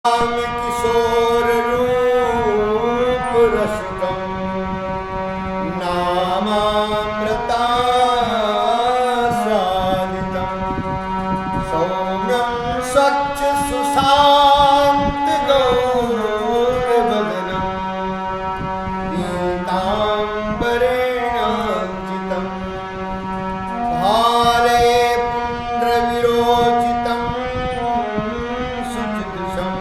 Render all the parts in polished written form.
किशोर रूप रसिकं नामामृतास्वादितं सौम्यं स्वच्छ सुशांत गौरवदनं पीताम्बरेण अंकितं भाले पुण्ड्रविरोचितं सुचिदृशं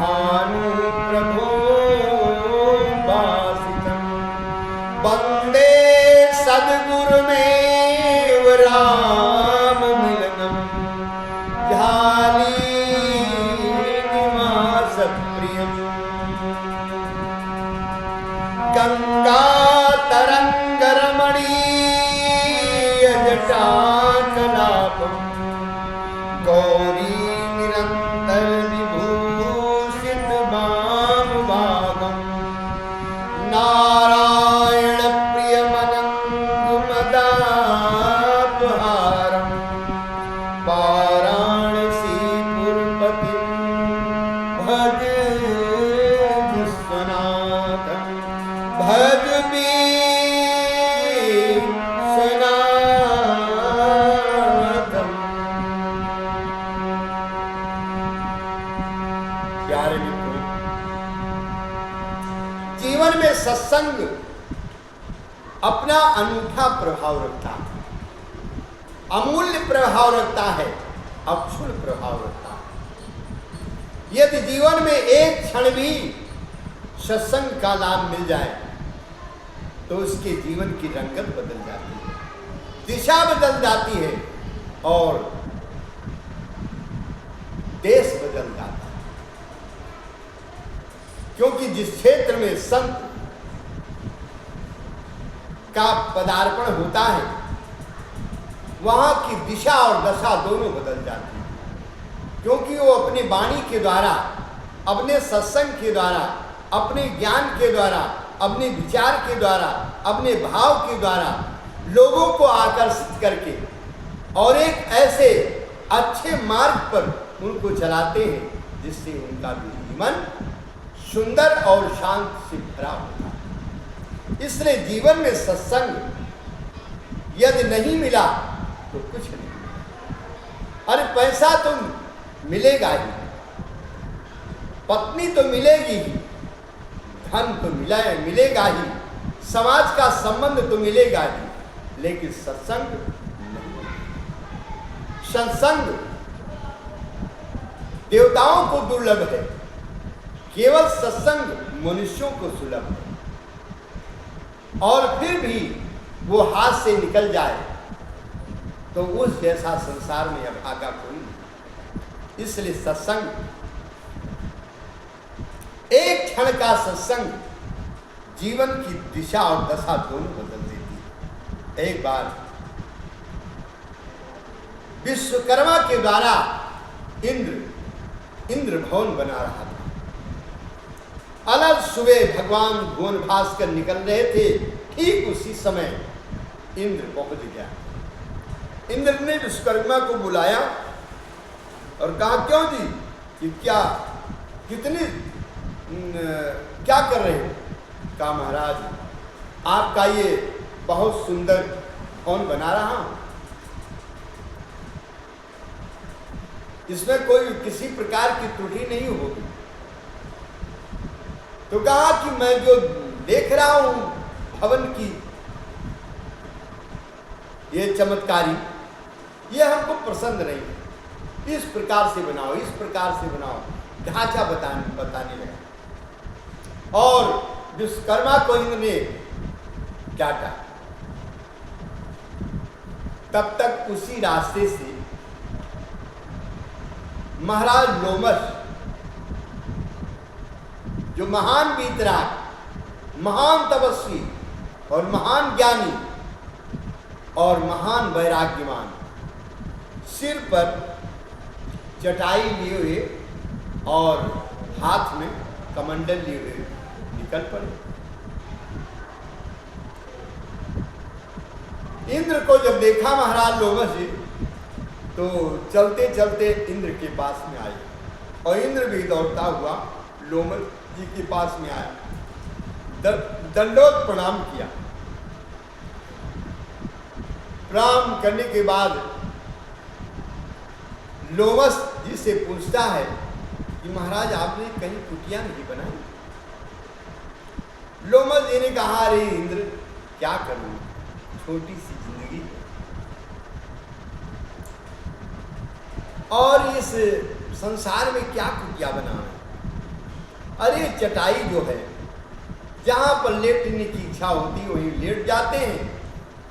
भानुप्रभो वासितं वन्दे सद्गुरुमेव राममिलनं झालीनिवासप्रियम् गङ्गातरङ्गरमणीयजटाकलापं गौरी निरन्तर विभूषित वामभागं नारायण प्रियमनङ्गमदापहारं वाराणसीपुरपतिं भज विश्वनाथं भज विश्वनाथं। प्यारे मित्रों, जीवन में सत्संग अपना अनूठा प्रभाव रखता है, अमूल्य प्रभाव रखता है, अक्षुण प्रभाव रखता है। यदि जीवन में एक क्षण भी सत्संग का लाभ मिल जाए तो उसके जीवन की रंगत बदल जाती है, दिशा बदल जाती है और देश बदल जाता है। क्योंकि जिस क्षेत्र में संत का पदार्पण होता है वहां की दिशा और दशा दोनों बदल जाती है। क्योंकि वो अपनी वाणी के द्वारा, अपने सत्संग के द्वारा, अपने ज्ञान के द्वारा, अपने विचार के द्वारा, अपने भाव के द्वारा लोगों को आकर्षित करके और एक ऐसे अच्छे मार्ग पर उनको चलाते हैं जिससे उनका भी जीवन सुंदर और शांत से भरा होता है। इसलिए जीवन में सत्संग यदि नहीं मिला तो कुछ नहीं मिला। अरे पैसा तो मिलेगा ही, पत्नी तो मिलेगी ही, धन तो मिलेगा ही, समाज का संबंध तो मिलेगा ही, लेकिन सत्संग नहीं। सत्संग देवताओं को दुर्लभ है, केवल सत्संग मनुष्यों को सुलभ है। और फिर भी वो हाथ से निकल जाए तो उस जैसा संसार में अभागा कोई नहीं। इसलिए सत्संग, एक क्षण का सत्संग जीवन की दिशा और दशा दोनों बदल देती है। एक बार विश्वकर्मा के द्वारा इंद्र भवन बना रहा था। अलग सुबह भगवान भुवन भास्कर निकल रहे थे, ठीक उसी समय इंद्र पहुंच गया। इंद्र ने विश्वकर्मा को बुलाया और कहा, क्यों जी, कि क्या कर रहे हो? कहा, महाराज आपका ये बहुत सुंदर भवन बना रहा हूं, इसमें कोई किसी प्रकार की त्रुटि नहीं होगी। तो कहा कि मैं जो देख रहा हूं भवन की ये चमत्कारी, ये हमको पसंद नहीं है, इस प्रकार से बनाओ, इस प्रकार से बनाओ, ढांचा बताने लगा। और विश्वकर्मा को इंद्र ने डांटा। तब तक उसी रास्ते से महाराज लोमश, जो महान वीतराग, महान तपस्वी और महान ज्ञानी और महान वैराग्यवान, सिर पर चटाई लिए हुए और हाथ में कमंडल लिए हुए निकल पड़े। इंद्र को जब देखा महाराज लोमश जी, तो चलते चलते इंद्र के पास में आए और इंद्र भी दौड़ता हुआ लोमस जी के पास में आया, दंडोत प्रणाम किया। प्रणाम करने के बाद लोमस जी से पूछता है कि महाराज आपने कहीं कुटिया नहीं बनाई? लोमस जी ने कहा, अरे इंद्र क्या करूं, छोटी सी जिंदगी है और इस संसार में क्या कुटिया बनाना। अरे चटाई जो है, जहां पर लेटने की इच्छा होती है वहीं लेट जाते हैं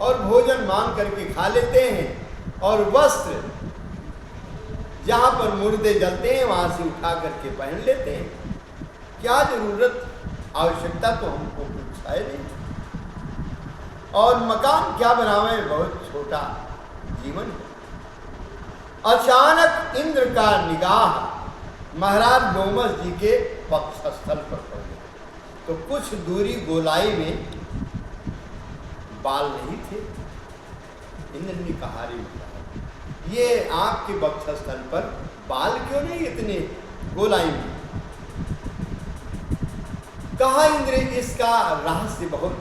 और भोजन मांग करके खा लेते हैं, और वस्त्र जहां पर मुर्दे जलते हैं वहां से उठा करके पहन लेते हैं। क्या जरूरत, आवश्यकता तो हमको कुछ है नहीं। और मकान क्या बनावे, बहुत छोटा जीवन है। अचानक इंद्र का निगाह महाराज लोमस जी के वक्षस्थल पर पड़ गया, तो कुछ दूरी गोलाई में बाल नहीं थे। इंद्र ने कहा, रे ये आपके वक्षस्थल पर बाल क्यों नहीं इतने गोलाई में? कहा इंद्र, इसका रहस्य बहुत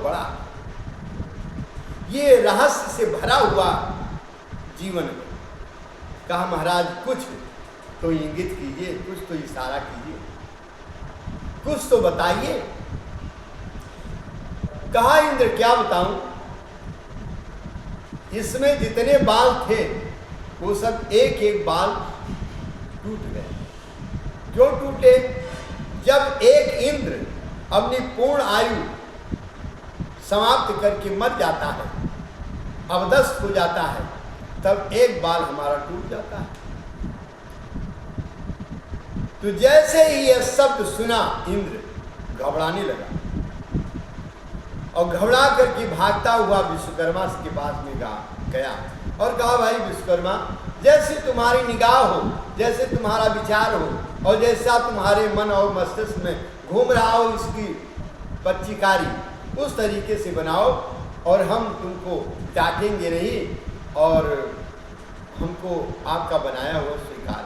बड़ा, ये रहस्य से भरा हुआ जीवन है। कहा महाराज कुछ तो इंगित कीजिए, कुछ तो इशारा कीजिए, कुछ तो बताइए। कहा इंद्र क्या बताऊं, इसमें जितने बाल थे वो सब एक एक बाल टूट गए। क्यों टूटे? जब एक इंद्र अपनी पूर्ण आयु समाप्त करके मर जाता है, अवदस्त हो जाता है, तब एक बाल हमारा टूट जाता है। तो जैसे ही यह शब्द सुना इंद्र घबराने लगा और घबरा करके भागता हुआ विश्वकर्मा के पास में गया और कहा, भाई विश्वकर्मा, जैसे तुम्हारी निगाह हो, जैसे तुम्हारा विचार हो और जैसा तुम्हारे मन और मस्तिष्क में घूम रहा हो इसकी पच्चीकारी, उस तरीके से बनाओ और हम तुमको डांटेंगे नहीं और हमको आपका बनाया हुआ स्वीकार।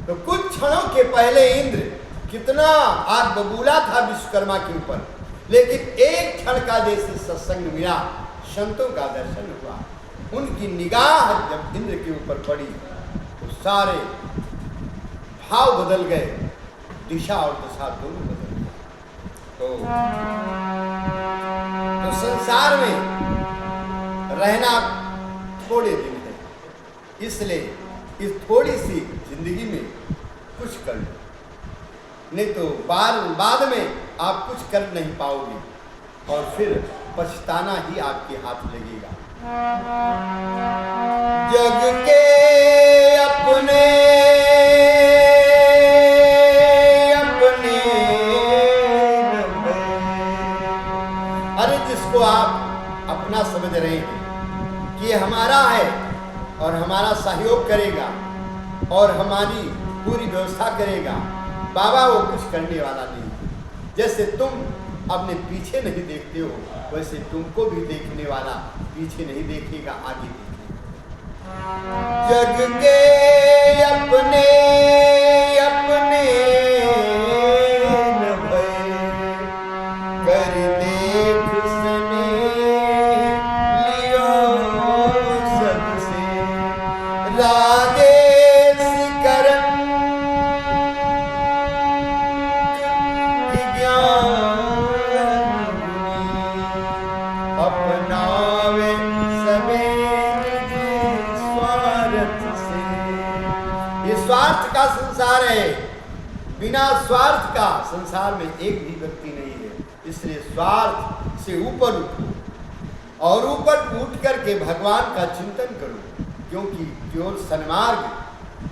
तो कुछ क्षणों के पहले इंद्र कितना आग बबूला था विश्वकर्मा के ऊपर, लेकिन एक क्षण का जैसे सत्संग मिला, संतों का दर्शन हुआ, उनकी निगाह जब इंद्र के ऊपर पड़ी तो सारे भाव बदल गए, दिशा और दशा दोनों बदल गए। तो संसार में रहना थोड़े दिन है, इसलिए इस थोड़ी सी जिंदगी में कुछ कर लो, नहीं तो बाद में आप कुछ कर नहीं पाओगे और फिर पछताना ही आपके हाथ लगेगा। जग के अपने अरे जिसको आप अपना समझ रहे हैं कि ये हमारा है और हमारा सहयोग करेगा और हमारी पूरी व्यवस्था करेगा, बाबा वो कुछ करने वाला नहीं। जैसे तुम अपने पीछे नहीं देखते हो, वैसे तुमको भी देखने वाला पीछे नहीं देखेगा, आगे देखेगा। जग के अपने अपने न भय, कर देख सने लियो सबसे, राजेश करन अपनावे सबे स्वार्थ से। ये स्वार्थ का संसार है, बिना स्वार्थ का संसार में एक भी व्यक्ति नहीं है। इसलिए स्वार्थ से ऊपर उठो और ऊपर उठ करके भगवान का चिंतन करो, क्योंकि केवल सन्मार्ग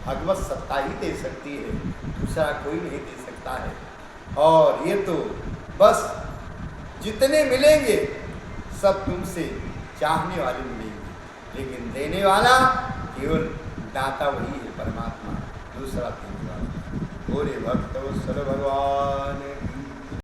भगवत सत्ता ही दे सकती है, दूसरा कोई नहीं दे सकता है। और ये तो बस जितने मिलेंगे सब तुमसे चाहने वाले मिलेंगे, लेकिन देने वाला केवल दाता वही है, परमात्मा, दूसरा देने वाला। बोले भक्त वत्सल भगवान